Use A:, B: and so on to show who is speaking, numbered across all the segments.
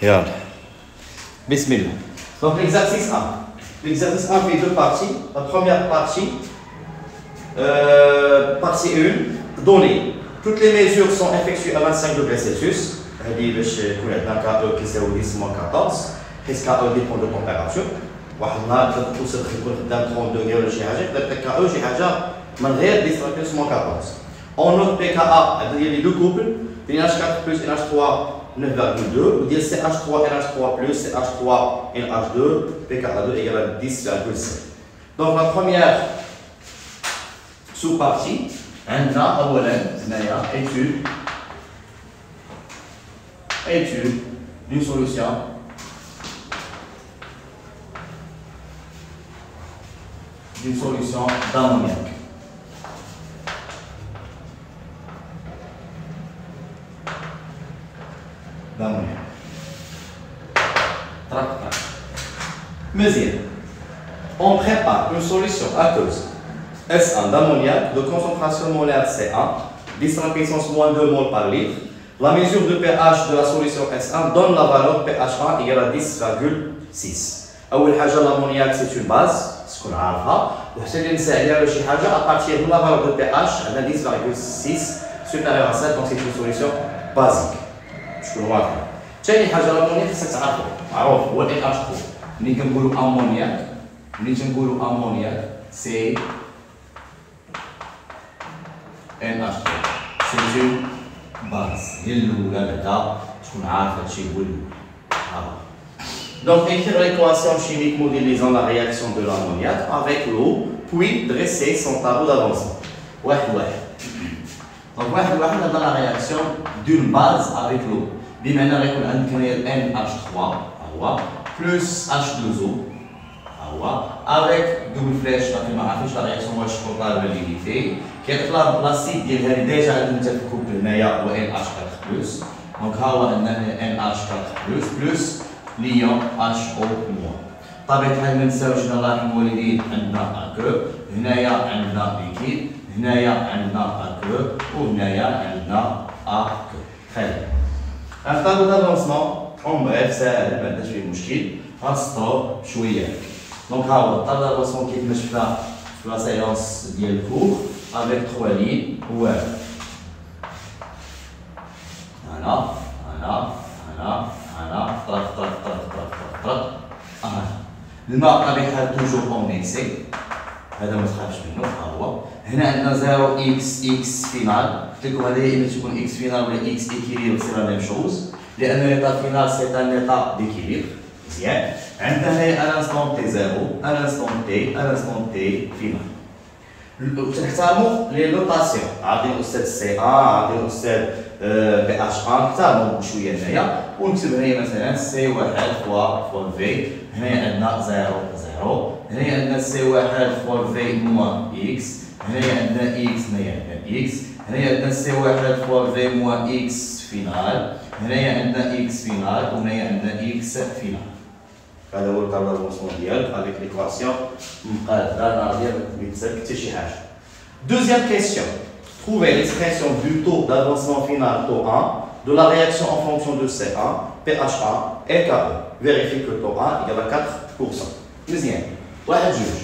A: Yalla. Bismillah. Donc l'exercice 1. L'exercice 1 fait deux parties. La première partie, partie 1, données. Toutes les mesures sont effectuées à 25 degrés Celsius. هذه باش يكون عندنا كا كيساوي 10 14 حيت كا ديبون دو تمبيراتور. واحد النهار تقدر توصل تكون خدام 30 دوغري ولا شي حاجه تقدر كا شي حاجه من غير 10 14. On note pKa ديال لي دو كوبل ديال NH4 plus NH3 9,2 وديال CH3 NH3 plus CH3 NH2 pKa2 égale 10,7. Donc la première sous-partie عندنا اولا هنايا étude d'une solution d'ammoniac. Mezien. On prépare une solution aqueuse S1 d'ammoniac de concentration molaire C1, 10 à la puissance moins 2 mol par litre. La mesure de pH de la solution S1 donne la valeur pH1 égale à 10,6. أول حاجة l'ammoniac c'est une base, تكون عارفها، وحتى اللي نسى عليها ولا شي حاجة à partir de la valeur de pH عندنا 10,6 supérieur à 7 donc c'est une solution basique. تكونوا واضحين. ثاني حاجة l'ammoniac خصك تعرفو، معروف هو ال NH3. ملي كنقولوا ammoniac c'est NH3. C'est une base. هي الأولى بعدا تكون عارف هادشي هو الأول. Donc écrire l'équation chimique modélisant la réaction de l'ammoniac avec l'eau, puis dresser son tableau d'avancement. واحد. Donc واحد هذا la réaction d'une base avec l'eau. بمعنى غيكون عندك هنايا NH3 هو plus H2O هو avec double flèche ما عرفتش لا رياكسيون واش توتال ولا ليميتي كيطلع لاسيد ديال هذه ديجا عندنا حتى في الكوب هنايا هو NH4 بلس دونك ها هو عندنا NH4 بلس بلس ليون HO موان. بطبيعة الحال ما نساوش نلاحظ المولدين عندنا اكو هنايا عندنا ليكيد هنايا عندنا اكو وهنايا عندنا اكو. خير الطابلو دافونسمون اون بريف ساهل ما عندناش فيه مشكل غنسطرو شويه. دونك ها هو الطابلو دافونسمون كيف ما شفنا في لا سيونس ديال الكور افيك 3 لين هو هنا طرق الماء بطبيعة الحال توجور اون اكسي هذا ما تخافش منه ها هو. هنا عندنا 0 اكس فينال قلت لكم هذا يا اما تكون اكس فينال ولا اكس ايكيليبر سي لا ميم شوز لان ليطا فينال سي ان ليطا ديكيليبر. مزيان عندنا هنايا ان انستون تي 0 ان انستون تي فينال. تحترموا لي لوطاسيون عاطين الاستاذ سي 1 عاطين الاستاذ بي اش 1 احترموا بشويه هنايا ونكتب هنايا مثلا سي 1 فوا في هنايا عندنا 0 هنايا عندنا سي 1 فوا في موان اكس هنايا عندنا اكس هنايا عندنا سي 1 فوا في موان اكس فينال هنايا عندنا اكس فينال وهنايا عندنا اكس فينال. هذا هو الطابلو دافونسمون ديالك افيك ليكواسيون مقادره ناضيه ما تسالك حتى شي حاجه. Deuxième question. Trouvez l'expression du taux d'avancement final taux 1 de la réaction en fonction de C1, pH1 et KE. Vérifiez que taux 1 égale à 4%. Deuxième. واحد جوج.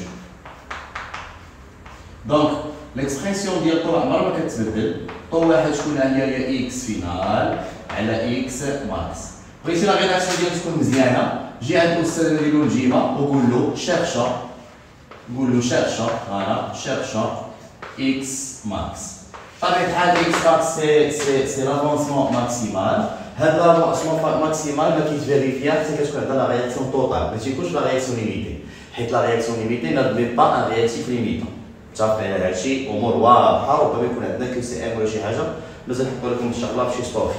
A: Donc l'expression ديال طو عمرها ما كتبدل. طو واحد شكون هي اكس فينال على اكس ماكس. بغيتي لا ريداكسيون ديالك تكون مزيانه جي عند الاستاذ اللي له الجيبه وقول له شيرشا فوالا شيرشا اكس ماكس. بطبيعة الحال اكس ماكس سي لافونسمون ماكسيمال. هاد لافونسمون ماكسيمال ما كيتفيريفيا حتى كتكون عندنا لا رياكسيون توتال ما تيكونش لا رياكسيون ليميتي حيت لا رياكسيون ليميتي نادمي با ان رياكتيف ليميتون. متفقين على هادشي امور واضحه ربما يكون عندنا كيو سي ام ولا شي حاجه مازال نحطو لكم ان شاء الله فشي ستوري.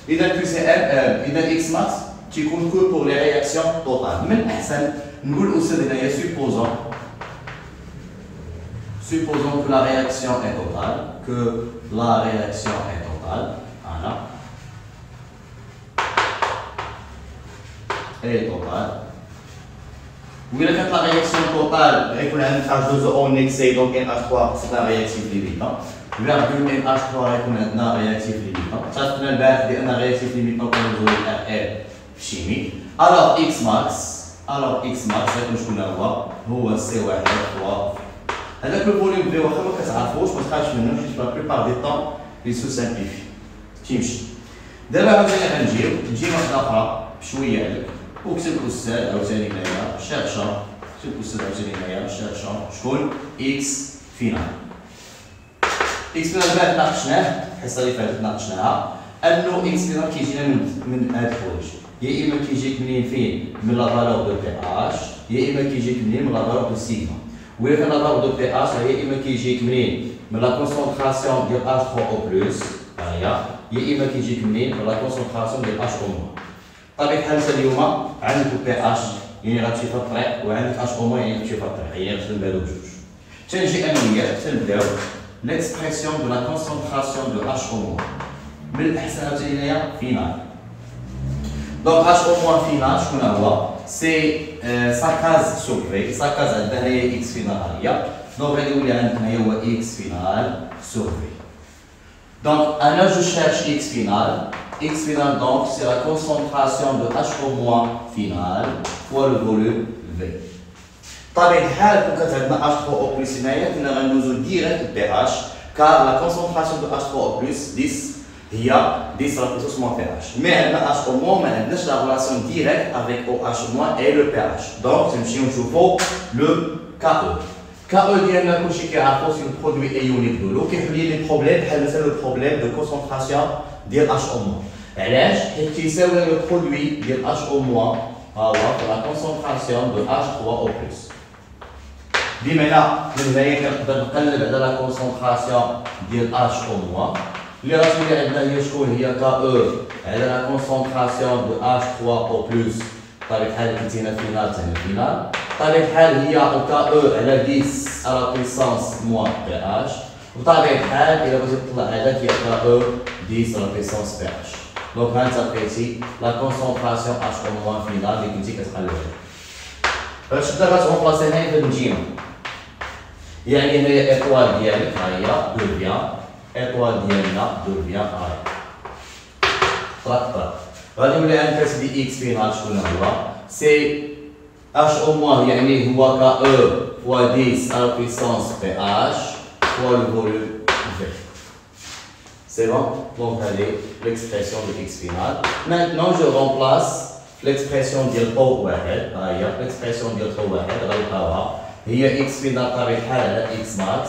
A: اذا كيو سي ام اذا اكس ماكس تيكون كو بور لي رياكسيون توتال. من الاحسن نقول الاستاذ هنايا supposons que la réaction est totale, voilà. Elle est totale. Oui, la réaction totale, on a un H2O en excès, donc NH3, c'est un réactif limitant. Virgule NH3 on a un réactif limitant. Ça, c'est un réactif limitant comme nous avons RL في الشيمي. الوغ اكس ماكس غيكون شكون هو سي واحد فوا هذاك الفوليوم في واخا ما كتعرفوش ما تخافش منه حيت لا بليبار دي طون لي سو سامبليفي تيمشي. دابا عاوتاني غنجيو واحده اخرى بشويه هذاك وكتب الاستاذ عاوتاني هنايا شيرشا كتب الاستاذ عاوتاني هنايا شيرشا شكون اكس فينال. اكس فينال بعد ناقشناه الحصه اللي فاتت ناقشناها انه اكس فينال كيجينا من هاد الحوايج يا اما كيجيك منين فين من لا فالور دو بي اش يا اما كيجيك منين من لا فالور دو سيغما. ولا كان لا فالور دو بي اش يا اما كيجيك منين من لا كونسونطراسيون ديال اش 3 او بلس هاهي يا اما كيجيك منين من لا كونسونطراسيون ديال اش او موان. بطبيعة الحال انت اليوم عندك بي اش يعني غتمشي في الطريق وعندك اش او موان يعني غتمشي في الطريق يعني غتخدم بهادو بجوج. تنجي انا وياك تنبداو ليكسبرسيون دو لا كونسونطراسيون دو اش او موان من الاحسن عاوتاني هنايا فينال. دونك اش او موان فينال شكون هو؟ سي ساكاز سور في ساكاز عندنا هنايا اكس فينال هي دونك غادي يولي عندك هنايا هو اكس فينال سور في. دونك انا جو شيرش اكس فينال. X final donc c'est la concentration de H au moins final fois le volume V. بطبيعة الحال كون كانت عندنا H3 او بلس هنايا كنا غندوزو ديريكت بي H car la concentration de H3 او بلس 10 هي 10 على بلس موان بي H. مي عندنا H au moins ما عندناش لا relation directe avec OH moins et le pH. دونك تنمشيو نشوفو لو KE. KE ديالنا كلشي كيعرفو سي البرودوي ايونيك دو لو كيحل لي بروبليم بحال مثلا لو بروبليم دو كونسونطراسيون ديال اش او موان. علاش؟ حيت كيساوي لو برودوي ديال اش او موان ها هو في لا كونسونطراسيون دو اش 3 او بلس. بمعنى من هنايا كنقدر نقلب على لا كونسونطراسيون ديال اش او موان اللي غتولي عندنا هي شكون هي KE على لا كونسونطراسيون دو اش 3 او بلس. بطبيعة الحال كنتي هنا فينال حتى هنا فينال. بطبيعة الحال هي KE على 10 على بيسانس موان بي اش. بطبيعة الحال إلا بغيتي تطلع هذاك هي KE 10 على بيسانس بي اش. دونك ها انت لقيتي لا كونسونطراسيون اش او موان فينال اللي كنتي كتقلب عليها. باش تبدا غتغومبلاسي هنايا في النجيمة يعني هنايا ايطوال ديالك ها هي دوفيان ايطوال ديالنا دوفيان ها هي طرق غادي يولي عندك اسيدي اكس فينال شكون هو؟ سي اش او موان يعني هو KE فوا 10 على بيسانس بي اش فوا لو فوليوم في. C'est bon? Donc, allez, l'expression de x final. Maintenant, je remplace l'expression de taux واحد. L'expression de taux واحد غنلقاوها هي x final بطبيعة الحال على x max.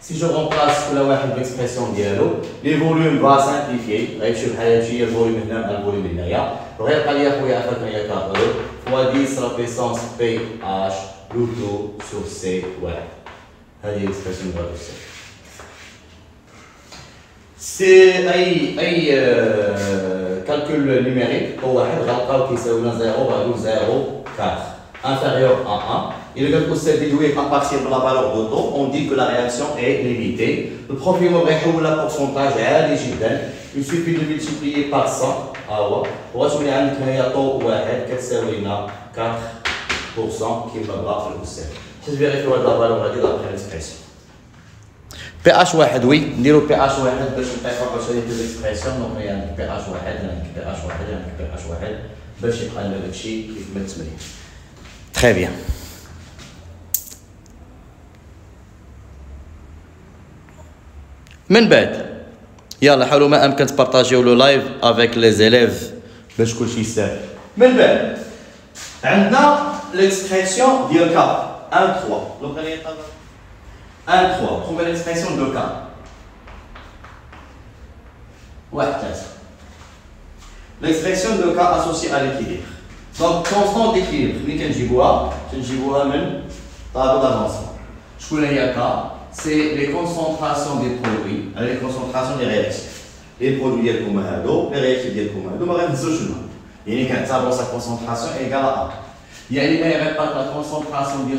A: Si je remplace كل واحد l'expression ديالو لي فوليوم va simplifier غيمشي بحال هادشي هي الفوليوم هنا مع الفوليوم هنايا وغيبقى ليا خويا عافاك هنايا KE فوا 10 على بيسانس بي اش لو تو سور سي واحد. هذه هي l'expression de la سي اي كالكول نيميريك هو واحد غنلقاو كيساوي لنا 0,04 inférieur à 1. إلا قالك الأستاذ déduire à partir de la valeur de taux, on dit que la réaction est limitée. البروبليم غيحولها بورسونتاج عالي جدا. Il suffit de multiplier par 100 ها هو وغتولي عندك هنايا طو واحد كتساوي لنا 4% كيما بغا في الأستاذ. حيت فيريفيو هاد لا فالور هادي دابخي ليكسبرسيون. بي اش واحد وي نديرو بي اش واحد باش نطيحو باش هادي ليكسبرسيون دونك هي عندك بي اش واحد عندك بي اش واحد عندك بي اش واحد باش يبقى لنا داكشي كيف ما التمرين. تري بيان. من بعد يلا حاولوا ما امكن تبارطاجيو لو لايف افيك لي زيليف باش كلشي يسال. من بعد عندنا ليكسبرسيون ديال كا 1 3 دونك غادي 1 3 première expression de K. Ouais, l'expression de K associée à l'équilibre. Donc, constant d'équilibre, nous avons un tableau d'avancement. Je connais K, c'est les concentrations des produits, les concentrations des réactifs. Les produits comme Hado, les réactifs comme Hado, on va dire chemin. Il y a une tableau sa concentration égale à 1. Il y a une la concentration de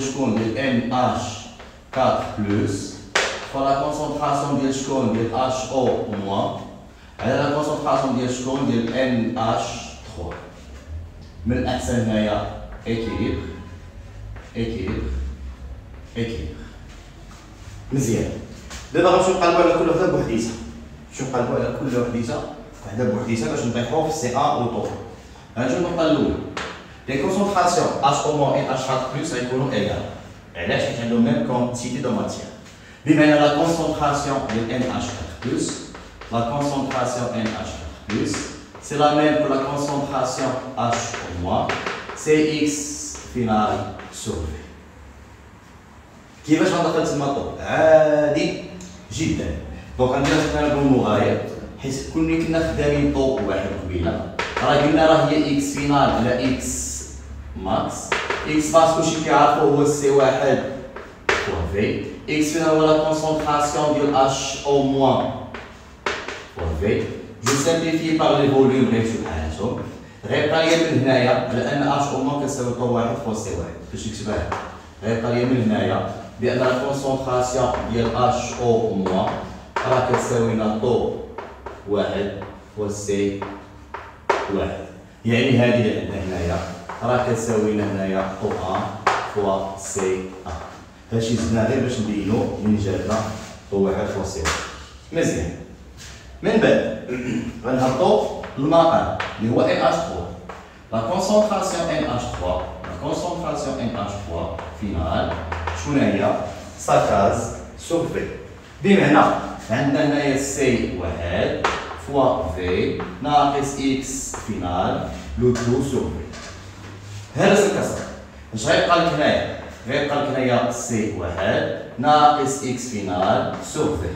A: NH 4 plus pour la concentration de l'hydrogène de HO moins et la concentration de l'hydrogène de NH3. من الأحسن هنايا équilibre équilibre équilibre. مزيان. دابا غنمشيو نقلبو على كل وحدة بوحديتها. نمشيو نقلبو على كل وحديتها بوحديتها باش نطيحو في سي 1 و طو. غنجيو النقطة الأولى. Les concentrations H au moins et H plus غيكونوا égales. علاش؟ حيت عندهم même quantité de matière. بمعنى la concentration de NH4+, la concentration NH4+, c'est la même que la concentration H au moins, c'est X final sur V. كيفاش غندخل تما الضوء؟ عادي جدا. دونك عندنا تقريبا المغاير حيت كنا خدامين ضوء واحد قبيله راه قلنا راه هي اكس فينال على اكس ماكس. اكس ماكس كلشي كيعرفو هو سي واحد فوا في. اكس فينال هو لا كونسونطراسيون ديال اش او موان فوا في. جو سامبليفي باغ لي فوليوم غير شوف بحالاتهم. غيبقى ليا من هنايا على ان اش او موان كتساوي طو واحد فوا سي واحد باش نكتبها. غيبقى ليا من هنايا بان لا كونسونطراسيون ديال اش او موان راه كتساوي لنا طو واحد فوا سي واحد. يعني هذه اللي عندنا هنايا راه كتساوي لنا هنايا طو ان فوا سي ان. هادشي زدنا غير باش نبينو منين جاتنا طو واحد فوا سي واحد. مزيان. من بعد غنهبطو للمقام اللي هو ان اش 3. لا كونسونطراسيون ان اش 3 لا كونسونطراسيون ان اش 3 فينال شنو هي؟ ساكاز سور في. بمعنى عندنا هنايا سي واحد فوا في ناقص اكس فينال لو تو سور في. هذا الكسر اش غيبقى لك هنايا؟ غيبقى لك هنايا سي واحد ناقص اكس فينال سور في.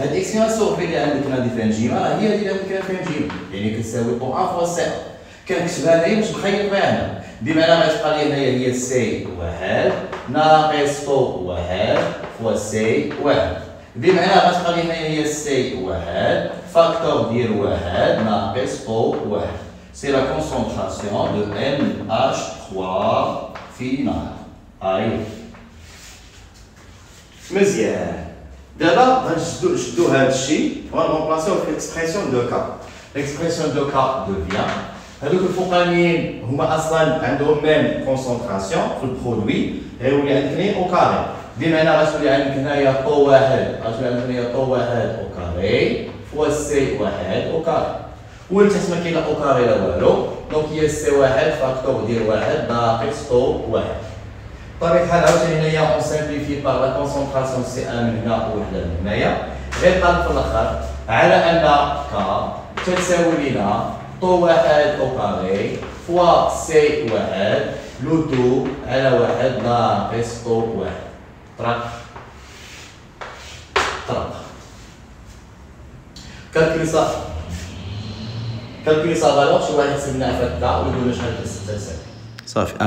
A: هاد اكس فينال سور في اللي عندك هنا فيها نجيمه راه هي اللي عندك هنا فيها نجيمه، يعني كتساوي طو ان فوا سي. كنكتبها هنايا باش نخيط بها هنا. بمعنى غتبقى لي هنايا هي سي واحد ناقص طو واحد فوا سي واحد. بمعنى غتبقى لي هنايا هي سي واحد فاكتور ديال واحد ناقص طو واحد. سي لا كونسونطراسيون دو ان اش 3 فينال. اي مزيان. دابا غنشدو هاد الشيء وغنرومبلاسيوه في اكسبرسيون دو كا. الاكسبرسيون دو كا دوفيان هادوك الفوقانيين هما اصلا عندهم ميم كونسونطراسيون في البرودوي غيولي عندك لي او كاري. بمعنى غتولي عندك هنايا طو واحد غتولي عندك هنايا طو واحد او كاري فوا سي واحد او كاري. ولتحت ما كاين لا او كاري لا والو. دونك هي سي واحد فاكتور ديال واحد ناقص طو واحد. بطبيعة الحال عاوتاني هنايا اون سامبليفي باغ لا كونسونطراسيون سي ان من هنا ووحده من هنايا. غيبقى لك في الاخر على ان كا تتساوي لينا طو واحد او كاري فوا سي واحد لو تو على واحد ناقص طو واحد. طرق كالكولي صافي. كالكولي صا فالور شي واحد يحسب لنا فكا ويقول لنا شحال كتساوي. صافي 1,66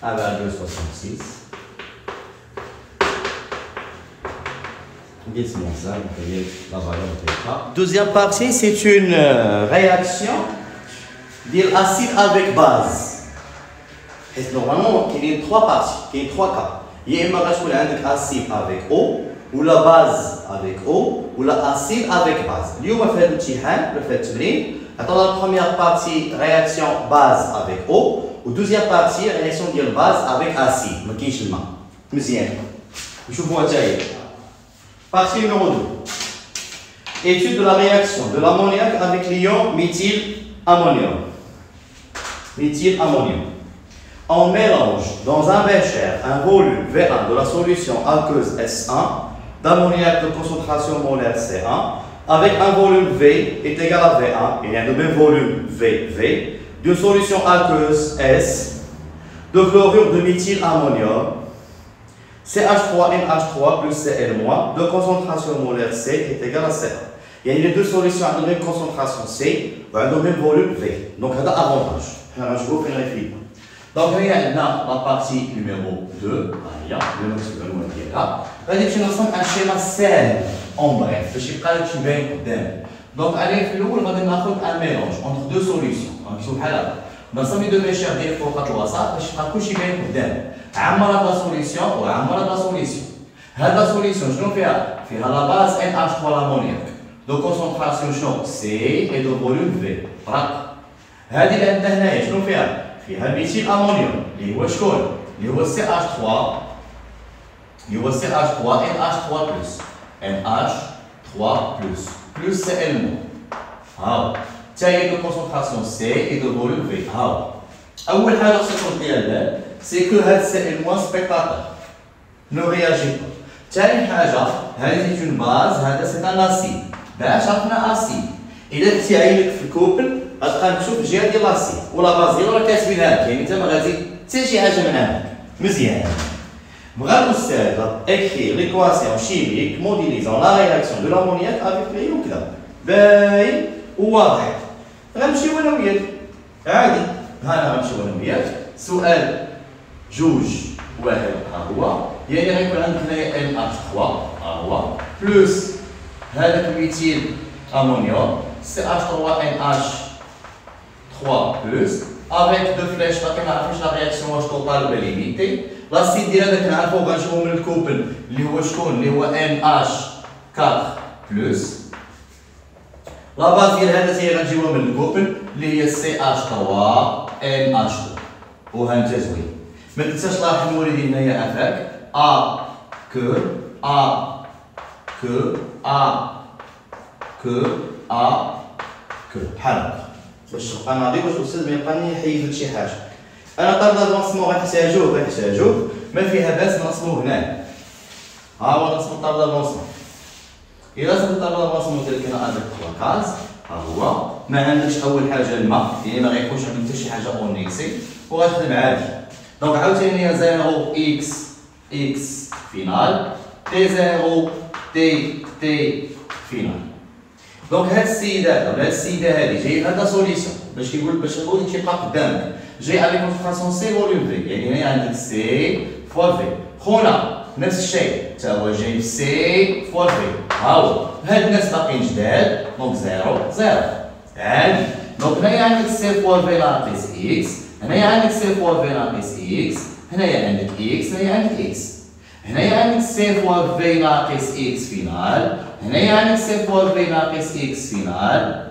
A: 1,66. Deuxième partie, c'est une réaction d'acide avec base. Et normalement, il y a trois parties, il y a trois cas. Il y a un acide avec eau, ou la base avec eau, ou l'acide avec base. Nous avons fait la première partie, réaction base avec eau. Ou deuxième partie, réaction de base avec acide. ما كاينش الماء. مزيان. نشوفوها حتى هي. Partie numéro 2. Étude de la réaction de l'ammoniac avec l'ion méthylammonium. Méthylammonium. On mélange dans un bécher un volume V1 de la solution aqueuse S1 d'ammoniac de concentration molaire C1 avec un volume V est égal à V1, il y a le même volume VV. D'une solution aqueuse S de chlorure de méthylammonium CH3NH3 plus Cl- de concentration molaire C est égal à C1. Il y a les deux solutions à la même concentration C et le même volume V. Donc, c'est un avantage. Donc, il y a la partie numéro 2. Il y a un schéma simple en bref. Je ne sais pas si vous avez donc, allez, on va prendre un mélange entre deux solutions. Donc, شوف بحال هكا. نصمي دو ميشير ديال فوق الوسط باش يبقى كلشي باين قدام. عمرت لا سوليسيون وعمرت لا سوليسيون. هاد لا سوليسيون شنو فيها؟ فيها لا باز NH3 لامونياك. دو كونسونطراسيون شنو؟ سي اي دو فوليوم في. طرق. هادي اللي عندنا هنايا شنو فيها؟ فيها الميثيل امونيوم اللي هو شكون؟ اللي هو CH3 اللي هو CH3 NH3 بلس NH3 بلس بلس Cl-. هاو حتى هي دو كونسونطراسيون سي اي دو فوليوم في. ها هو اول حاجه خصكم دير البال سي كو هاد السائل موان سبيكتاتور نو رياجي با. ثاني حاجه هذه سي اون باز، هذا سي ان اسيد. باش عرفنا اسيد الا كنتي عايلك في الكوبل غتبقى مكتوب الجهه ديال لاسيد ولا باز ديالو راه كاتبينها لك، يعني انت ما غادي حتى شي حاجه من عندك. مزيان بغا الاستاذ écrire l'équation chimique modélisant la réaction de l'ammoniac avec l'eau وكذا باين وواضح. غنمشيو انا وياك عادي، ها انا غنمشيو انا وياك. سؤال جوج واحد ها هو، يعني غيكون عندك هنايا ان اتش 3 ها هو بلوس هذاك الميثيل امونيوم سي اتش 3 ان اتش 3 بلوس افيك دو فلاش. باقي ما عرفتش لا رياكسيون واش توتال ولا ليميتي. لاسيد ديال هذاك نعرفو غنشوفو من الكوبل اللي هو شكون، اللي هو ان اتش 4 بلوس. لا باز ديال هذا هي غنجيبوها من الكوبل اللي هي سي اتش 3 ان اتش 2. وها انت زوين ما تنساش لاحظ الوالدين هنايا افاك ا كو ا كو ا كو ا كو بحال هكا باش تبقى ناضي، باش الاستاذ ما يبقى يحيد لك شي حاجه. انا طالب لافونسمون غنحتاجوه ما فيها باس نصبوه هنا. ها هو نصبو طالب لافونسمون. إلا صبت طالب لافونسمون ديالك هنا افيك 3 كاز ها هو ما عندكش اول حاجه الماء، يعني ما غيكونش عندك حتى شي حاجه اونيكسي وغتخدم عادي. دونك عاوتاني 0 اكس فينال تي 0 تي فينال. دونك هاد السيده ولا هاد السيده هادي جاي عندها سوليسيون باش كيقول تيبقى قدامك جاي افيك كونسونطراسيون سي فوليوم في، يعني هنا عندك سي فوا في. خونا نفس الشيء حتى هو جايب سي فوا في. ها هو هاد الناس باقيين جداد دونك 0 عادي. دونك هنايا عندك سي فوا في ناقص اكس، هنايا عندك سي فوا في ناقص اكس، هنايا عندك اكس، هنايا عندك اكس، هنايا عندك سي فوا في ناقص اكس فينال، هنايا عندك سي فوا في ناقص اكس فينال،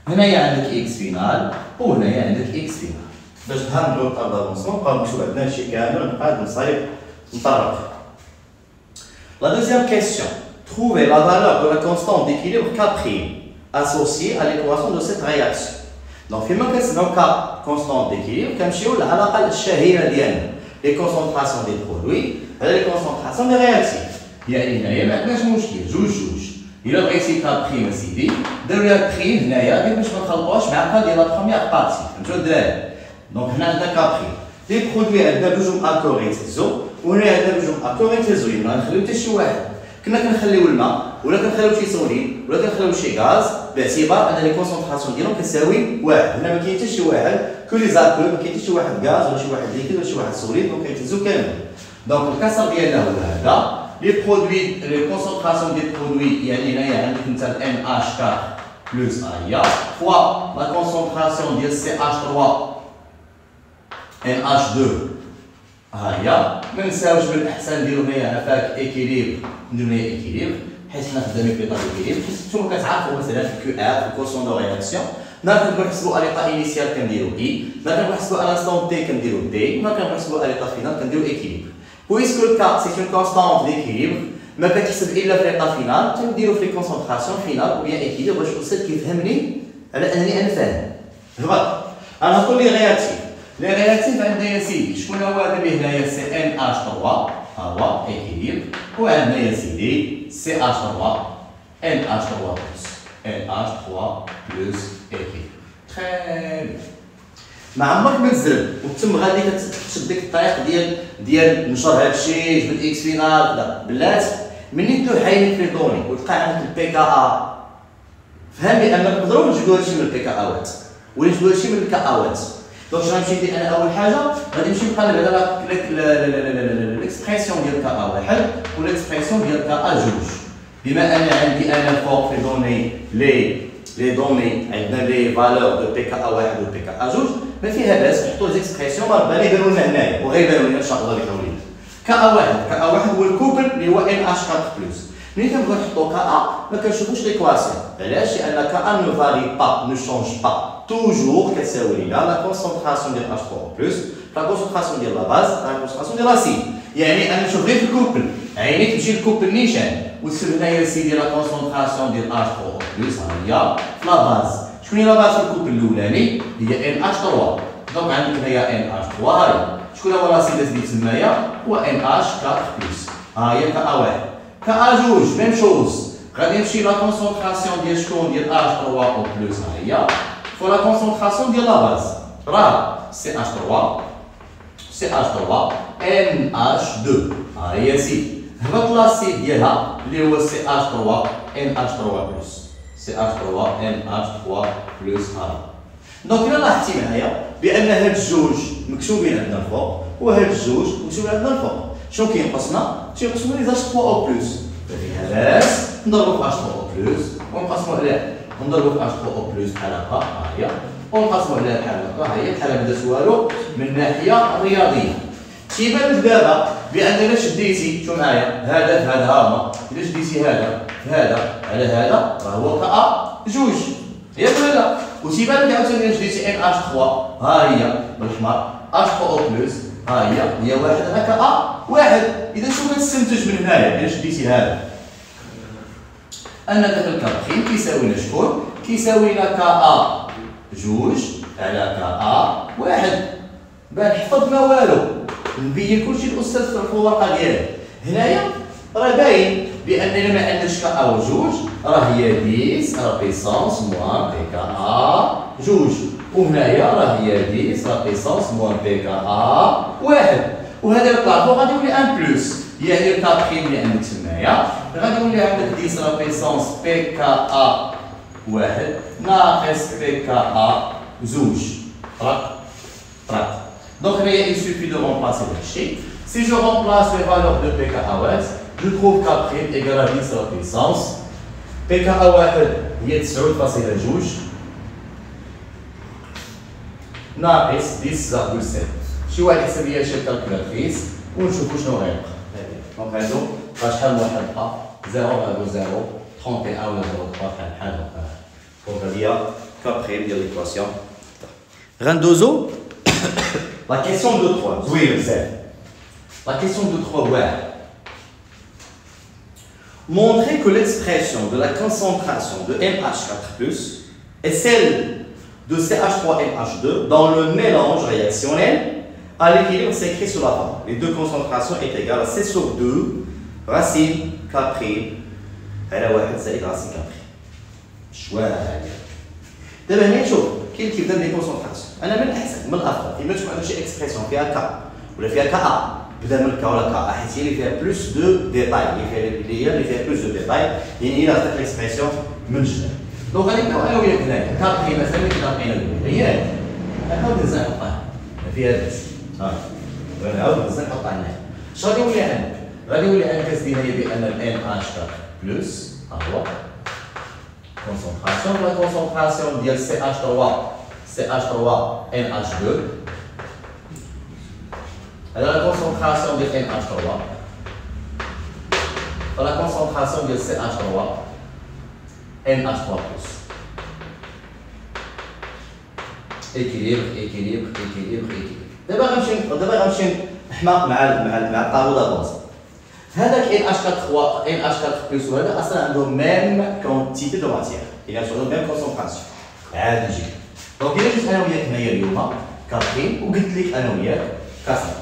A: هنايا عندك اكس فينال، وهنايا عندك اكس فينال. باش نهضروا طاب لافونسمون نبقاو نمشيو عندنا هادشي كامل نبقى نصايب نطرق. La deuxième question, trouvez la valeur de la constante d'équilibre K' associée à l'équation de cette réaction. Donc, فيما كنسمعو K constante d'équilibre كنمشيو للعلاقة الشهيرة ديالنا les concentrations des produits على les concentrations des réactifs. يعني هنايا ما عندناش مشكل جوج. إلا بغيتي K' اسيدي دير لها بريم هنايا غير باش ما نخلطوهاش مع K ديال لا بروميير بارتي، فهمتو الدراري؟ دونك هنا عندنا K'. لي برودوي عندنا بجوج اكور يتهزو وهنا عندنا بجوج اكور يتهزو، ما نخليو حتى شي واحد. كنا كنخليو الماء ولا كنخليو شي سوليد ولا كنخليو شي غاز باعتبار ان لي كونسونطراسيون ديالهم كتساوي واحد. هنا ما كاين حتى شي واحد كل لي زاكور، ما كاين حتى شي واحد غاز ولا شي واحد ليكيد ولا شي واحد سوليد، دونك كيتهزو كامل. دونك الكسر ديالنا هو هذا. لي برودوي لي كونسونطراسيون ديال البرودوي يعني هنايا عندك انت ان اتش 4 بلس هي فوا لا كونسونطراسيون ديال سي اتش 3 NH2 ها هي. ما نساوش من الاحسن نديرو هنايا عفاك ايكيليبر، نديرو هنايا ايكيليبر حيت حنا خدامين بليطا ايكيليبر. نتوما كتعرفوا مثلا في كيو ار في كوسيون دو رياكسيون ما كنبغيو نحسبوا ليطا انيسيال كنديرو اي، ما كنبغيو نحسبوا انستون تي كنديرو دي، ما كنبغيو نحسبوا ليطا فينال كنديرو ايكيليبر. بويسكو الكا سي اون كونستانت ديكيليبر ما كتحسب الا في ليطا فينال تنديرو في كونسونطراسيون فينال او بيان ايكيليبر باش الاستاذ كيفهمني على انني انا فاهم. هبط انا نقول لي رياكتيف. لي رياكتيف عندنا يا سيدي شكون هو هذا اللي هنايا سي ان اتش 3 ها هو ايكيليبر، وعندنا يا سيدي سي اتش 3 ان اتش 3 بلس ان اتش 3 بلس ايكيليبر. تري ما عمرك ما تزرب وتم غادي كتشد ديك الطريق ديال نشر هادشي جبد اكس فينال. لا بلاتي منين تلوح عينيك في دوني وتلقى عندك البي كا ا فهمني ان نقدروا نجبدوا هادشي من البي كا اوات ولا نجبدوا هادشي من الكا اوات. دونك شنو غنمشي ندير انا اول حاجه غادي نمشي نقلب على ليكسبريسيون ديال كا ا واحد وليكسبريسيون ديال كا ا جوج. بما ان عندي انا فوق في دوني لي دوني عندنا لي فالور دو بي كا ا واحد و بي كا ا جوج ما فيها باس نحطوا ليكسبريسيون ربما يبانوا لنا هنايا وغيبانوا لنا ان شاء الله لك اوليدي. كا ا واحد هو الكوبل اللي هو ان اتش 4 بلس. ملي كنبغيو نحطوا كا ا ما كنشوفوش ليكواسيون. علاش؟ لان كا ا نو فاري با نو شونج با توجور كتساوي لنا لا كونسونطراسيون ديال اتش 4 بلس لا كونسونطراسيون ديال لا باز لا كونسونطراسيون ديال لاسيد. يعني انا نشوف غير في الكوبل عيني تمشي للكوبل نيشان وتسيب هنايا سيدي لا كونسونطراسيون ديال اتش 4 بلس ها هي في لا باز. شكون هي لا باز في الكوب الاولاني؟ هي ان اش 3. دونك عندك هنايا ان اش 3 هاهي. شكون هو لاسيد اللي تسمايا؟ هو ان اش 4 بلس. ها هي كا واحد. كا جوج ميم شوز. غادي نمشي لا كونسونطراسيون ديال شكون؟ ديال اش 3 او بلس ها هي. فوا لا كونسونطراسيون ديال لا باز. راه سي اش 3 سي اش 3 ان اش 2. ها هي سي. هبط لاسيد ديالها اللي هو سي اش 3 ان اش 3 بلس. سي اش 3 ان اش 3 بلس ها. دونك الا لاحظتي معايا بان هاد الجوج مكتوبين عندنا الفوق وهاد الجوج مكتوبين عندنا الفوق. شنو كينقصنا؟ تينقصنا لي اش 3 او بلس. ففي هذاس نضربو في اش 3 او بلس ونقسمو عليه نضربو في اش 3 او بلس بحال هكا ها هي ونقسمو عليها بحال هكا ها هي بحال ما درت والو من الناحيه الرياضيه. تيبان لك دابا بان الا شديتي شوف معايا هذا في هذا ها هما الا شديتي هذا في هذا على هذا راه هو كا جوج ياك ولا لا؟ وتيبان لك عاوتاني الا شديتي ان اش 3 ها هي بالحمر اش 3 او بلس ها هي واحد انا كا واحد. اذا شنو كتستنتج من هنايا الا شديتي هذا؟ ان داك الكابخين كيساوي لنا شكون؟ كيساوي لنا كا جوج على كا واحد. بان حفظنا والو نبين كلشي الاستاذ في الورقه ديالو. هنايا راه باين بان الا ما عندكش كا وجوج راه هي 10 بيسونس موان بي كا جوج. وهنايا راه هي 10 بيسونس موان بي كا واحد. وهذا اللي طلع فوق غادي يولي ان بلس. يعني الكابخين اللي عندك تمايا غادي يولي عندك 10 بيسونس بي كا واحد ناقص بي كا زوج. طرق. Donc il suffit de remplacer le chiffre. Si je remplace les valeurs de PKA1, je trouve K' égale à 10 à la puissance. PKA1 هي 9.2 ناقص 10.7. شي واحد يحسب ليا شي كالكولاتريس ونشوفوا شنو غيبقى. دونك هادو شحال من واحد بقى 0.0 31 ولا 0.3 بحال هكا. دونك هادي هي K' ديال ليكواسيون. غندوزو la question de 3. Oui, c'est. La question de 3, ouais. Montrer que l'expression de la concentration de NH4+ est celle de CH3NH2 dans le mélange réactionnel à l'équilibre s'écrit sur la forme. Les deux concentrations est égale à C sur 2 racine K'. Elle a واحد زائد racine K'. شويه. دابا هنا شوف كاين كيف دار لي كونسونطراسيون. انا من الاحسن من الافضل اما تكون عندك شي اكسبرسيون فيها كا ولا فيها كا بدا من كا ولا كا حيت هي اللي فيها بلوس دو ديتاي اللي فيها بلوس دو ديتاي يعني الا عطيك ليكسبرسيون من جد. دونك غادي نبداو انا وياك هنايا كا مثلا اللي كنا لقينا هي نعاود نزيد نحطها ما فيها باس ها نعاود نزيد نحطها هنايا. اش غادي يولي عندك؟ غادي يولي عندك كتبين هي بان الان اش بلس ها هو concentration. La concentration de CH3NH2. Alors la concentration de NH3. La concentration de CH3NH3+. Équilibre, équilibre, équilibre, équilibre. D'abord غنمشي نحماق مع الطابو دافونس. هذاك NH4 بلس وهذا اصلا عندهم ميم كونتيتي دو ماتيير، يعني عندهم ميم كونسونطراسيون. عاد نجي. دونك الا جيت انا وياك هنايا اليوم كاطرين وقلت لك انا وياك كاسر.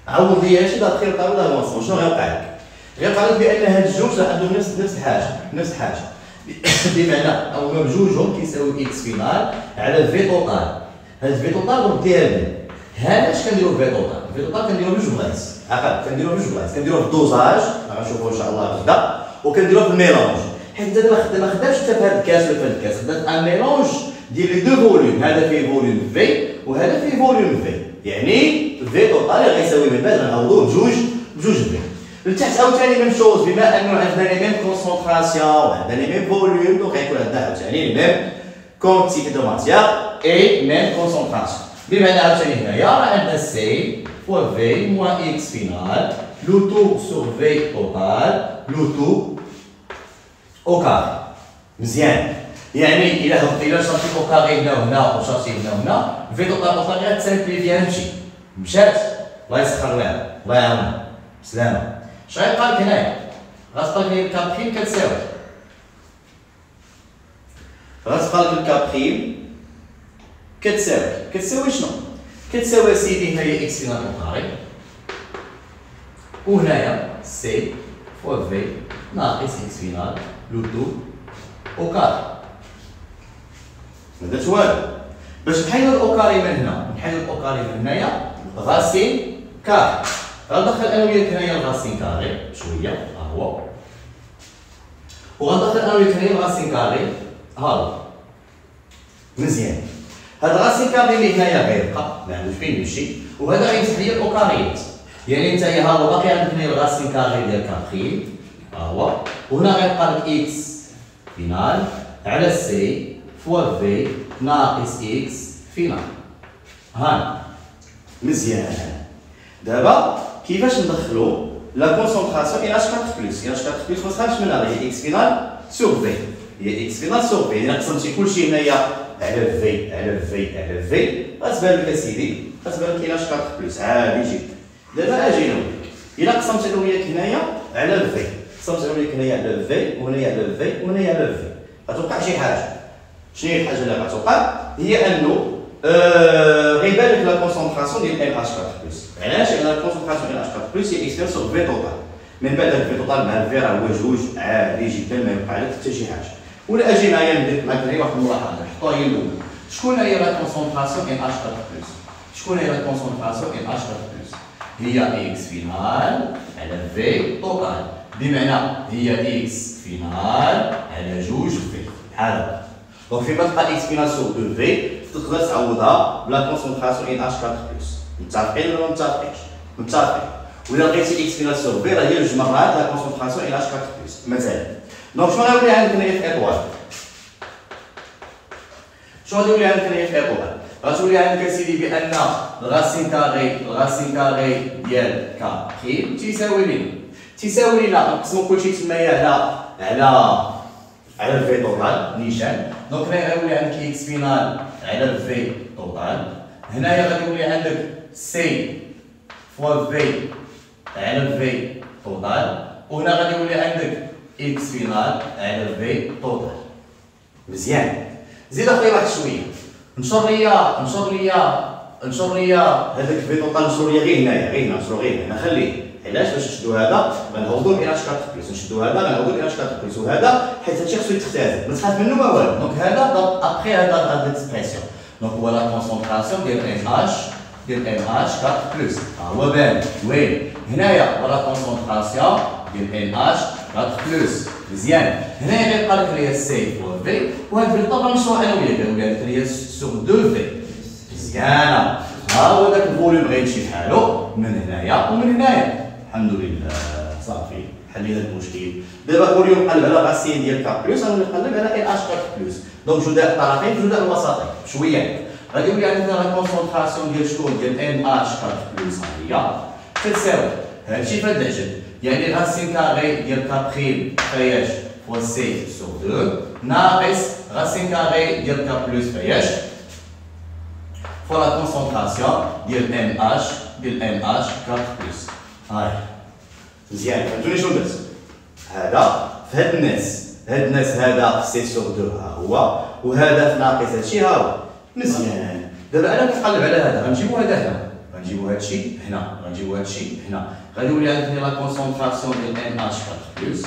A: عوض لي هادشي داخل الطابو دافونسمون، شنو غيوقع لك؟ غيوقع لك بان هاد الجوج عندهم نفس الحاجه. بمعنى هما بجوجهم كيساوي اكس فينال على في توتال. هاد في توتال رديها لي. هذا اش كنديرو في توتال؟ في توتال كنديرو بجوج بلايص. كنديروه بجوج بلايص، كنديروه في الدوزاج غنشوفوه ان شاء الله غدا، وكنديروه في الميلونج. حيت انت ما خدامش حتى في هذا الكاس ولا في هذا الكاس، خدات ان ميلونج ديال لي دو فوليوم، هذا فيه فوليوم في وهذا فيه فوليوم في، يعني في توتال غيساوي من بعد غنعوضوه بجوج في. لتحت عاوتاني ميم شوز، بما انه عندنا لي ميم كونسونطراسيون وعندنا لي ميم فوليوم، دونك غيكون عندنا عاوتاني لي ميم كونتيتي دو ماتيير اي ميم كونسونطراسيون. بمعنى عاوتاني هنايا راه عندنا سي fois V moins X final, le tout sur V total, le tout au carré. مزيان. يعني إلا شرطي au carré هنا وهنا وشرطي هنا وهنا، V total غير تسامبليفيها نمشي. مشات، الله يسخر لها، الله يعاونها. بسلامة. اش غيبقى لك هنايا؟ غتبقى لك الكابخين كتساوي. غتبقى لك الكا بريم كتساوي شنو؟ كتساوي سيدي هنايا اكس فينال او كاري وهنايا سي فوا في ناقص اكس فينال لو دو او كاري. ما درت والو. باش نحيدو الاو كاري من هنا نحيدو الاو كاري من هنايا غاسين كاري. غندخل انا وياك هنايا الغاسين كاري شويه ها هو، وغندخل انا وياك هنايا الغاسين كاري ها هو. مزيان. هاد الغاسين كاري اللي هنايا غيبقى ما عندوش فين يمشي، وهذا غيمسح ليا الاوكاريات. يعني نتايا ها هو باقي عندك هنايا الغاسين كاري ديال كابريم ها هو، وهنا غيبقى لك اكس فينال على سي فوا في ناقص اكس فينال. هانا مزيان. دابا كيفاش ندخلو لا كونسونطراسيون الى اش 4 بلس؟ الى اش 4 بلس ما تخافش منها، هي اكس فينال سور في، هي اكس فينال سور في. الا قسمتي كلشي هنايا على في على في على في غتبان لك اسيدي، غتبان لك الى اش 4 بلس عادي جدا. دابا اجي نوريك، الا قسمت انا وياك هنايا على الفي، قسمت انا وياك هنايا على الفي وهنايا على الفي وهنايا على الفي، غتوقع شي حاجه. شنو هي الحاجه اللي غتوقع؟ هي انه غيبان لك لا كونسونطراسيون ديال ان اش 4 بلس. علاش؟ لان لا كونسونطراسيون ان اش 4 بلس هي اكس سور في توتال. من بعد هاد في توتال مع الفي راه هو جوج عادي جدا، ما يوقع لك حتى شي حاجه. ولا اجي معايا ندير معاك هنا واحد الملاحظه نحطوها هي الاولى. شكون هي لا كونسونطراسيون ان اش 4 بلس؟ شكون هي لا كونسونطراسيون ان اش 4 بلس؟ هي اكس فينال على في توتال، بمعنى هي اكس فينال على جوج في بحال هكا. دونك فيما تبقى اكس فينال سور دو في تقدر تعوضها بلا كونسونطراسيون ان اش 4 بلس. متفقين ولا متفقينش؟ متفقين. وإلا لقيتي اكس فينال سور في راه هي جوج مرات لا كونسونطراسيون ان اش 4 بلس مثلا. دونك شنو غيولي عندك هنايا في اطوال؟ شنو غادي يولي عندك هنايا في اطوال؟ غتولي عندك اسيدي بان الغاسين كاري ديال كا بريم تيساوي لنا نقسمو كلشي تمايا على الفي توتال نيشان. دونك هنايا غيولي عندك اكس فينال على الفي توتال، هنايا غادي يولي عندك سي فوا في على الفي توتال، وهنا غادي يولي عندك اكس فينال على الفي توتال. مزيان. زيد اخويا واحد شويه، نشر ليا هذاك في توتال، نشرو ليا غير هنايا، نشرو غير هنا خليه. علاش؟ باش نشدو هذا غنهوضو الى اش 4 بلس، نشدو هذا غنهوضو الى اش 4 بلس، وهذا حيت هادشي خصو يتختزل، ما تخاف منه ما والو. دونك هذا ابخي هذا ديسبريسيون، دونك هو لا كونسونطراسيون ديال ان اش 4 بلس. ها هو بان وين؟ هنايا هو لا كونسونطراسيون ديال ان اش 4 بلس. مزيان. هنايا غيبقى لك هي سي فوا في، وهاد في طبعا نشرح انا وياك، غيولي عندك هي سور دو في. مزيانه. ها هو داك الفوليوم غيمشي بحالو من هنايا ومن هنايا. الحمد لله صافي حلينا المشكل. دابا فوليوم قلب على غاسين ديال كا بلس، غادي نقلب على ان اش 4 بلس. دونك جداء الطرفين جداء الوسطين شويه. غادي يولي عندنا لا كونسونطراسيون ديال شكون؟ ديال ان اش 4 بلس هي كتساوي هادشي فهاد العجل، يعني غاسين كاري ديال كا بريم فياش فوا سي سور 2 ناقص غاسين كاري ديال كا بلس فياش فوا لا كونسونطراسيون ديال ان اش 4 بلس. هاي مزيان. فهمتوني شنو درت؟ هذا في هاد الناس هذا سي سور 2 ها هو، وهذا في ناقص هادشي ها هو. مزيان. دابا انا كنقلب على هذا، غنجيبو هذا هنا، غنجيبو هادشي هنا، غنجيبو هادشي هنا، غادي يولي عندنا لا كونسونطراسيون ديال ان اش 4 بلس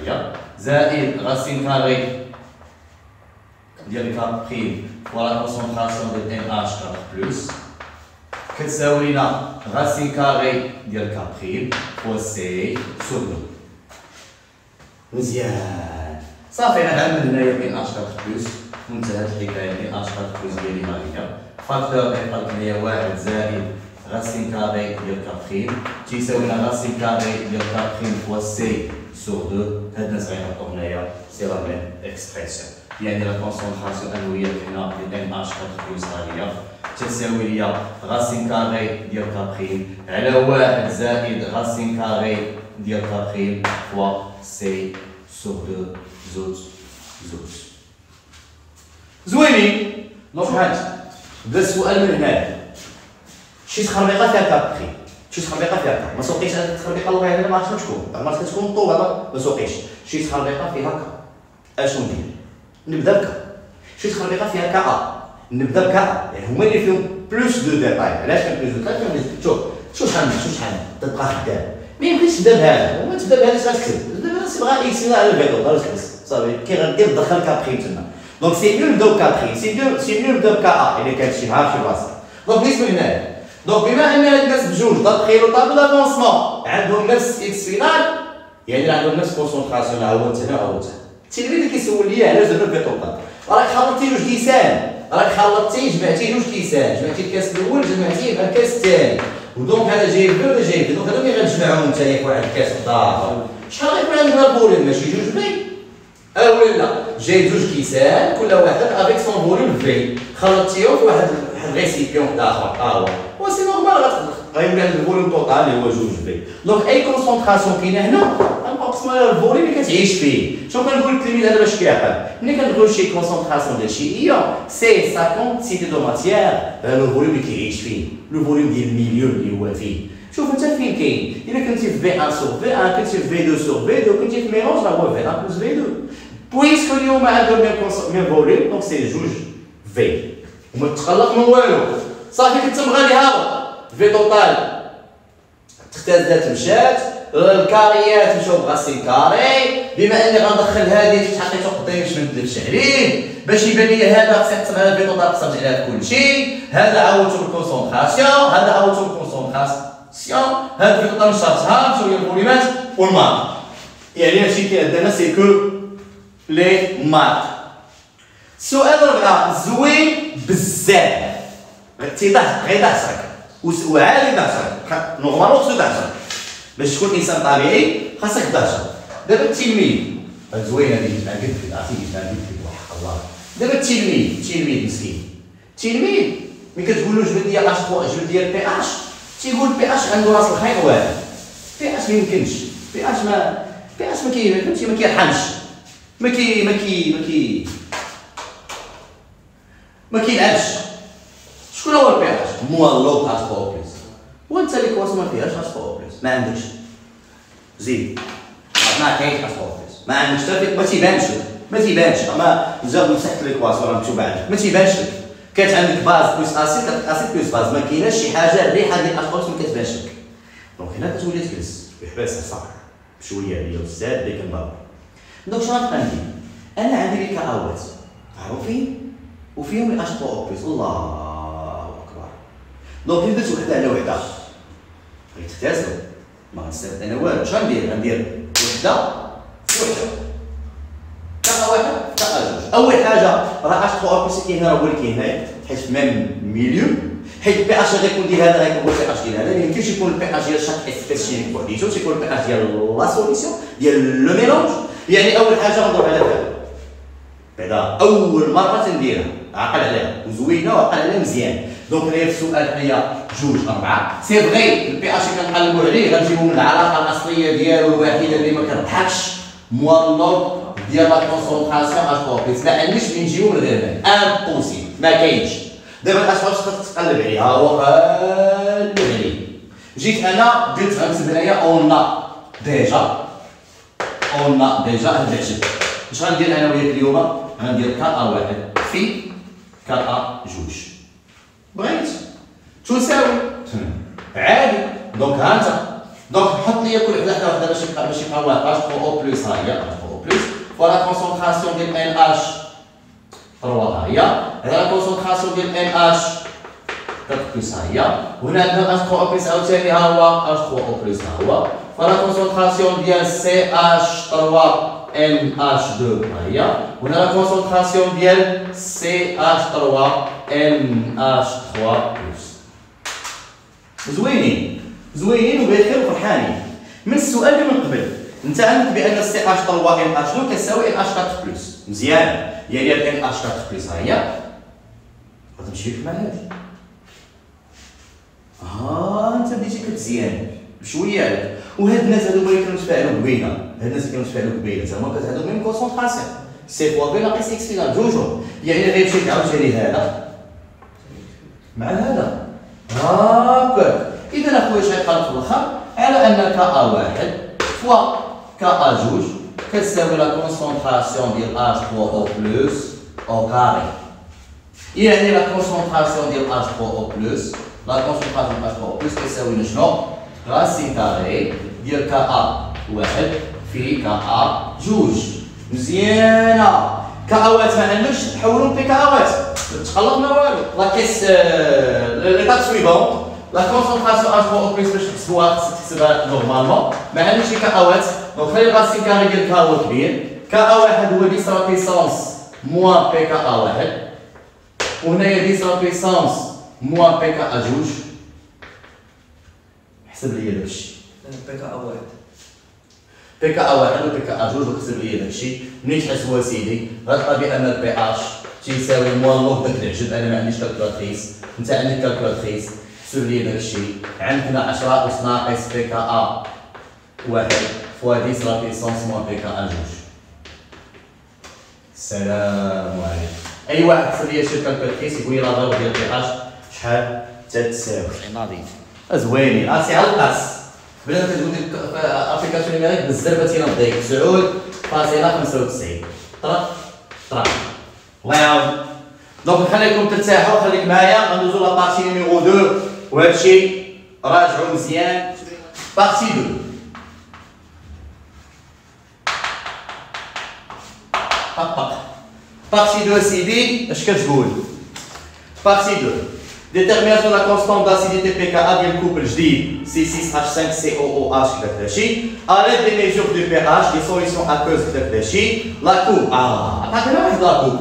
A: هي زائد غاسين كاري ديال كا بريم فوا لا كونسونطراسيون ديال ان اش 4 بلس كتساوي لنا غاسين كاري ديال كا بريم فوا سي سور 2. مزيان. صافي انا غنعمل هنايا ان اش 4 بلس وانتهت الحكايه. ان اش 4 بلس ديالي ها هي فاكتور غيبقى لك هنايا 1 زائد غاسين كاري ديال كا بريم تيساوي لنا غاسين كاري ديال كا بريم فوا سي سور 2. هاد الناس غيحطو هنايا سي لا ميم اكسبريسيون، يعني لا كونسونطراسيون انا وياك هنا ديال ان اش 4 بلس ها هي تساوي ليا غاسين كاري ديال كا بريم على 1 زائد غاسين كاري ديال كا بريم فوا سي سور 2 زوج. زوينين. دونك هانت بدا السؤال من هنايا، شي تخربيقه فيها كا بريم، شي تخربيقه فيها كا، ما سوقيش هاد التخربيقه الله يعلم ما عرفتش شكون، عرفت كتكون طوبه ما سوقيش، شي تخربيقه فيها كا. اشنو ندير؟ نبدا بكا. شي تخليقه فيها كا ا نبدا بكا يعني هما اللي فيهم بلوس دو ديتاي علاش كان بلوس دو ديتاي شوف شحال تبقى خدام ما يمكنش تبدا بهذا وما تبدا بهذا اش غتكتب تبدا بهذا سي بغا اكس على الفيتو غير تحبس صافي كي غدير تدخل كابري تما دونك سي ميو نبداو بكابري سي ميو نبداو بكا ا الا كانت شي معاه في بلاصه دونك بالنسبه لهنايا دونك بما ان هاد الناس بجوج دابخي لو طابلو دافونسمون عندهم نفس اكس فينال يعني عندهم نفس كونسونطراسيون عاود هنا عاود هنا التلميذ اللي كيسول ليا علاش درنا في طوطال راك خلطتي جوج كيسان راك خلطتي جمعتي جوج كيسان جمعتي الكاس الاول جمعتيه مع الكاس الثاني ودونك هذا جايب بي ولا جايب بي دونك هذا ملي غنجمعهم نتايا في واحد الكاس اخر شحال غيكون عندنا الفوليوم ماشي جوج بي ولا لا جايب جوج كيسان كل واحد افيك سون فوليوم في خلطتيهم في واحد ريسيبيون اخر هو وسي نورمال غيولي عندك الفوليوم توتال اللي هو جوج بي دونك اي كونسونطراسيون كاينه هنا غنقسمها على الفوليوم اللي كتعيش فيه شوف كنقول للتلميذ هذا باش كيعقل ملي كنقول شي كونسونطراسيون ديال شي اي سي سا كونتيتي دو ماتيير هذا الفوليوم اللي كيعيش فيه لو فوليوم ديال الميليو اللي هو فيه شوف انت فين كاين الا كنتي في في 1 سور في 1 كنتي في في 2 سور في 2 كنتي في ميلونج راه هو في 1 بلس في 2 بويسكو اليوم عندهم ميم فوليوم دونك سي جوج في وما تقلق من والو صافي كنت مغالي هابط في توتال تختازات مشات الكاريات مشاو براسين كاري بما اني غندخل هذه في الحقيقه قدامي باش ما ندلفش عليه باش يبان لي هذا خصني نقسم على الفيتو قسمت عليها كلشي هذا عاودتو بالكونسونطراسيون هذا عاودتو بالكونسونطراسيون هذا الفيتو نشرتها مشاو لي الفوليمات والمارك يعني هادشي اللي عندنا سي كو لي مارك السؤال الرابع زوين بزاف غير دعسك وعالي دعسك نورمالمون خصو دعسك باش تكون انسان طبيعي خاصك دعسك دابا التلميذ زوين هذه جبنا قلت لك عرفتي جبنا قلت لك وحق الله دابا التلميذ مسكين التلميذ ملي كتقول له جبد لي اش 3 جبد لي البي اش تيقول بي اش عنده راس الخيط واحد بي اش ما يمكنش بي اش ما كيرحمش ما كيلعبش شكون هو البي اش مولوط اش 3 بلس وانت اللي كواس ما فيهاش اش 3 بلس ما عندكش زيد ما كاينش اش 3 بلس ما عندكش حتى ما تيبانش ما نزاد من تحت ليكواسيون راه مكتوب عندك ما تيبانش لك كانت عندك باز بلس اسيد اسيد بلس باز ما كايناش شي حاجه الريحه ديال اش 3 ما كتبانش لك دونك هنا كتولي تجلس بحباس صح بشويه هي بزاف اللي كنضرب دونك شنو غنبقى ندير انا عندي لي كاوات معروفين وفيهم الاش 3 بلس الله اكبر دونك درت وحده على وحده غيتختازلوا ما غنستافد انا والو اش غندير وحده كا واحد كا جوج اول حاجه راه اش 3 بلس كاين هنا هو اللي كاين هنايا حيت في ميم ميليو حيت البي اش غيكون ديال هذا غيكون هو البي اش ديال هذا ما يمكنش يكون البي اش ديال شاك اسبيس شي بوحديتو تيكون البي اش ديال لا سوليسيون ديال لو ميلونج يعني اول حاجه غنضرب على هذا بعدا اول مره تنديرها عقل عليها وزوينه وعقل عليها مزيان دونك هنايا في السؤال هي 2 4 سي فغي البي اش اللي كنقلبوا عليه غنجيبو من العلاقه الاصليه ديالو الوحيده اللي ما كتضحكش مولوط ديال لا كونسونطراسيون اش 3 بلس ما عنديش فين نجيبو من غير هنا امبوسيبل ما كاينش دابا الاش واش تقلب عليه ها هو قلب عليه جيت انا درت غنكتب هنايا اون ديجا هاد العجب اش غندير انا وياك اليوم غندير كا ا واحد في كا ا جوج بغيت تساوي عادي دونك ها انت دونك حط لي كل وحده باش يبقى واحد اش 3 بلس ها هي اش 3 بلس فوالا كونسونطراسيون ديال ان اش 3 ها هي هذا لا كونسونطراسيون ديال ان اش 4 بلس ها هي وهنا عندنا اش 3 بلس عاوتاني ها هو اش 3 بلس ها هو فوالا كونسونطراسيون ديال سي اش 3 ان اش 2 ها هي وهنا لا كونسونطراسيون ديال سي اش 3 ان اش 3 بلس زوينين وبخير وفرحانين من السؤال اللي من قبل انت عندك بان سي اش 3 ان اش 2 كتساوي ان اش 4 بلس مزيان يعني ان اش 4 بلس ها هي غتمشي لك مع هادي انت بديتي كتزيان بشويه عليك وهاد الناس هادو اللي كانوا تفاعلوا قبيله هاد الناس اللي كانوا تفاعلوا قبيله زعما كتهادو ميم كونسونطراسيون سي فوا بي ناقص اكس فينال جوجو يعني غيمشي تعاوتاني هذا مع هذا هاكاك اذا اخويا اش غيبقى في الاخر على ان كا ا واحد فوا كا ا جوج كتساوي لا كونسونطراسيون ديال اش 3 او بلس au carré. يعني لا كونسونطراسيون ديال اش 3 او بلس لا كونسونطراسيون اش 3 او بلس كيساوي شنو؟ راسين كاري ديال كا ا واحد في كا ا جوج. مزيانه. كاوات ما عندكش تحولهم في كاوات تقلقنا والو. لا كيس ليطاب سويفون لا كونسونطراسيون اش 3 او بلس باش تحسبوها خصك تحسبها نورمالمون ما عندكش كاوات دونك خلي راسين كاري ديال كا هو كبير كا ا واحد هو 10 لا بيسونس موان بي كا ا واحد وهنايا 10 لا بيسونس موان بي كا ا جوج. حسب لي داكشي
B: بي كا ا واحد
A: بي كا ا واحد و بي كا ا جوج وحسب لي داكشي. منين تحسبوا اسيدي غتلقى بان البي اش تيساوي موان لوغ داك العجب. انا ما عنديش كالكولاتريس انت عندك كالكولاتريس حسب لي داكشي. عندنا 10 أس ناقص بي كا ا واحد فوا 10 لا بيسونس موان بي كا ا جوج. السلام عليكم. اي واحد حسب لي شي كالكولاتريس يقول لي لا ضرب ديال بي اش شحال تتساوي. نظيف زوينين اسي على القاس بلا ما كتقول لك ابليكاسيون نيميريك بزاف تينضيك 9.95 طرق طرق الله يعاون. دونك نخليكم ترتاحوا خليك معايا غندوزو لا بارتي نيميرو 2 وهادشي راجعوا مزيان. بارتي 2 طق بارتي 2 سيدي اش كتقول؟ بارتي 2 détermination de la constante d'acidité pKa ديال couple جديد C6H5COOH كذاك داكشي à l'aide des mesures du pH des solutions aqueuses كذاك داكشي لا كوب عطاتنا واحد لا كوب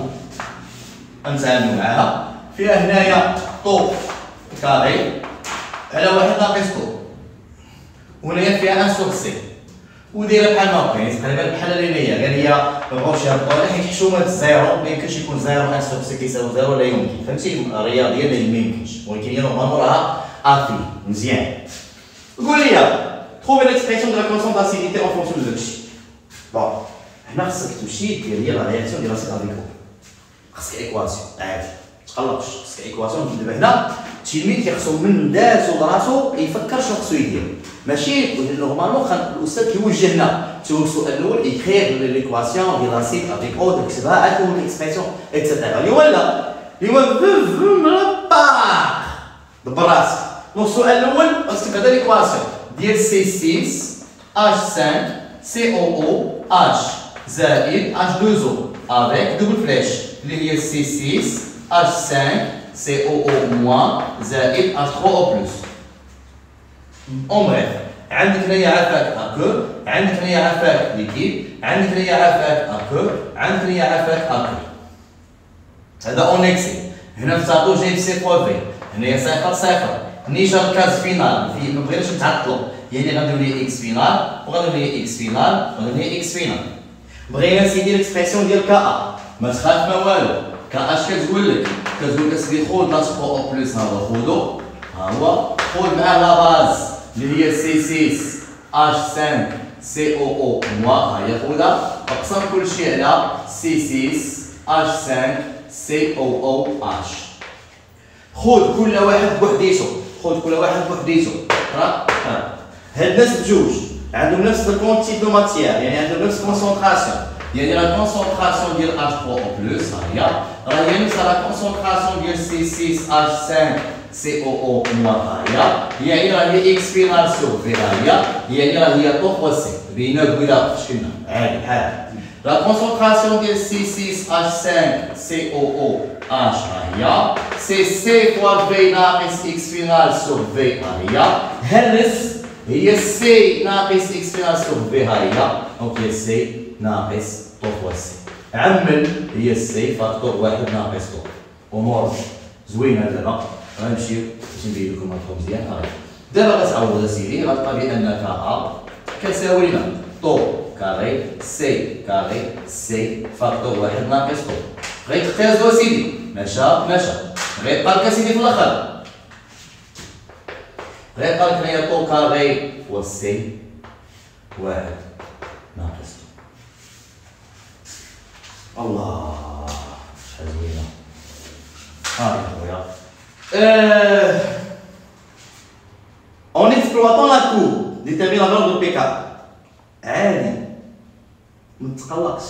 A: غنتعاملوا معاها فيها هنايا طوب كاري على واحد ناقص طوب وهنايا فيها ان سور سي ودايره بحال ما بغيت تقريبا بحال اللي غير هي مابغاوش يهبطوا حيت حشومه الزيرو ما يمكنش يكون زيرو ان سور سي كيساوي زيرو لا يمكن فهمتي رياضيا ما يمكنش ولكن هي نورمالمون راها افي مزيان. قول لي trouver l'expression de la constante d'acidité en fonction de داكشي. بون هنا خصك تمشي دير هي لا رياكسيون ديال اسيد افيك خصك ايكواسيون عادي متقلقش خصك ايكواسيون. دابا هنا التلميذ كيخصو من داسو لراسو يفكر شنو خصو يدير ماشي نورمالمون الاستاذ كيوجهنا تو السؤال الاول ايكريغ ليكواسيون ديال لاسيد افيك او تكتبها عاد كون الاكسبرسيون اكسيتيرا. اليوم لا اليوم باق دبر راسك. دونك السؤال الاول غتكتب هذا ليكواسيون ديال C6H5COOH زائد H2O avec double flèche اللي هي C6H5COO moins زائد H3O plus. En bref عندك هنايا عافاك اكو عندك هنايا عافاك ليكيد عندك هنايا عافاك اكو عندك هنايا عافاك اكو. هذا اون اكسي. هنا في الطابلو جايب سي فوا في هنايا صفر صفر. نيجا الكاز فينال في ما بغيناش نتعطلو يعني غنديرو ليه اكس فينال وغنديرو ليه اكس فينال وغنديرو ليه اكس فينال. بغينا سيدي الاكسبرسيون ديال كا ا ما تخاف ما والو. كا اش كتقول لك؟ كتقول لك اسيدي خذ لاش 3 او بلس ها هو خذو ها هو خذ معاه لا باز اللي هي C6H5COO موا ها هي خذها اقسم كلشي على C6H5COOH. خذ كل واحد بوحديتو خذ كل واحد بوحديتو. قرا هاد الناس بجوج عندهم نفس الكونتي دو ماتيير يعني عندهم نفس الكونسونطراسيون يعني لا كونسونطراسيون ديال H3O بلس ها هي راهي نفس لا كونسونطراسيون ديال C6H5COO موا ها هي يعني راهي اكس فينال سور في ها هي يعني راهي طو فوا سي بينا قبيله شكلنا عادي بحال لا كونسونطراسيون ديال C6H5COOH ها هي سي سي فوا في ناقص اكس فينال سور في ها هي هرس هي سي ناقص اكس فينال سور في ها هي دونك هي سي ناقص طو فوا سي. عمل هي سي فاكتور واحد ناقص طو امور زوينه. دابا غنمشيو باش نبين لكم هادكم مزيان. دابا غتعوض اسيدي غتلقى بان كا ا كتساوي لنا طو كاري سي كاري سي فاكتور واحد ناقص طو. غيتختازو اسيدي مشى غيبقى لك اسيدي في الاخر غيبقى لك هنايا طو كاري فوا سي واحد ناقص طو. الله شحال زوينه ها هي خويا. En exploitant la courbe détermine la valeur de pK. عادي ما تقلقش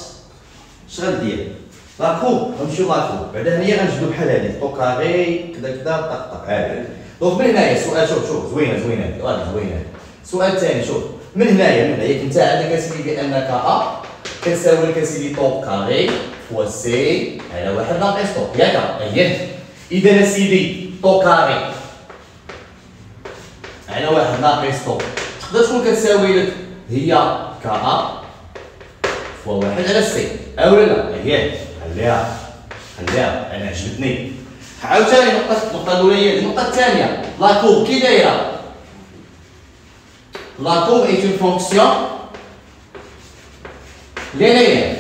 A: اش غدير لاكور غنمشيو لاكور بعدا هنايا غنجبدو بحال هادي طو كاري كدا كدا طق طق عادي. دونك من هنايا السؤال شوف زوينه زوينه. السؤال الثاني شوف من هنايا كنت عندك اسيدي بان كا كتساوي لك اسيدي طو كاري فوا سي على واحد ناقص طو ياك اييه. اذا اسيدي طو كاري على واحد ناقص طو تقدر تكون كتساوي لك هي كا فوا واحد على سي اولا لا اييه خليها انا عجبتني. عاوتاني النقطة الأولى هي النقطة الثانية لا كور كي دايرة لا كور ايت اون فونكسيون لينيير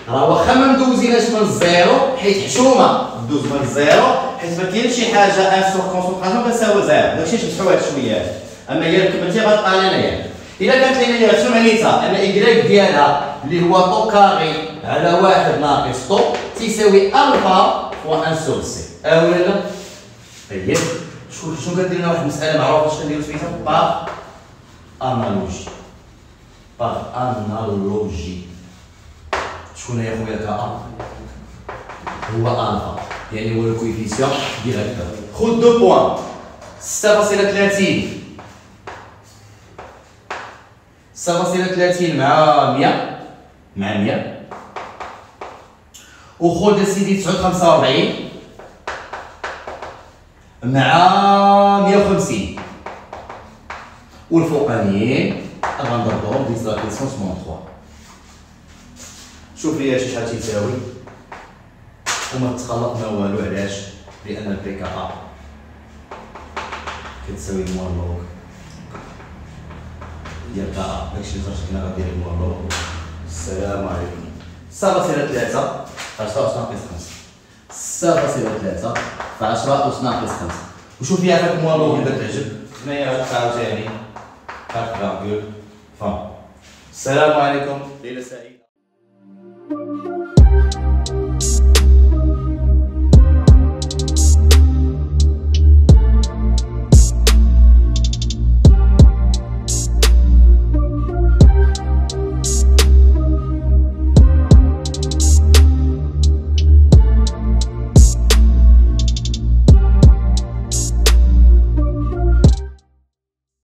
A: راه واخا ما ندوزيناش من الزيرو حيت حشومة ندوز من الزيرو حيت ما كاينش شي حاجة ان سور كونسونطراسيون كتساوي زيرو داكشي تمسحو هاد الشويات. أما هي كملتي غتبقى لينيير. إلا كانت لينيير شنو معنيتها؟ أن إكراك ديالها اللي هو طو كاري على واحد ناقص طو تيساوي ألفا فوا ان سور سي ولا لا؟ طيب شنو كدير لنا واحد المسألة معروفة اش كنديرو سميتها باغ انالوجي. شكون هي خويا كا هو ألفا يعني هو الكويفيسيون ديريكتور. خذ 2 بوان 6.30 مع 100 وخذ اسيدي 945 مع 150 والفوقانيين غنضربهم ديس لا كيسيون سمون 3. شوف لي شحال تيساوي وما تخلطنا والو. علاش؟ لان البي كا ا كتساوي موان لوغ ديال كا ا داكشي اللي خرج لنا غادير موان لوغ. السلام عليكم. 6.3 في 10 أس ناقص 5 6.3 في 10 أس ناقص 5 وشوف فيها هذاك موان لوغ اللي تعجب هنايا غتلقاو ثاني 4.5. السلام عليكم، ليلة سعيدة.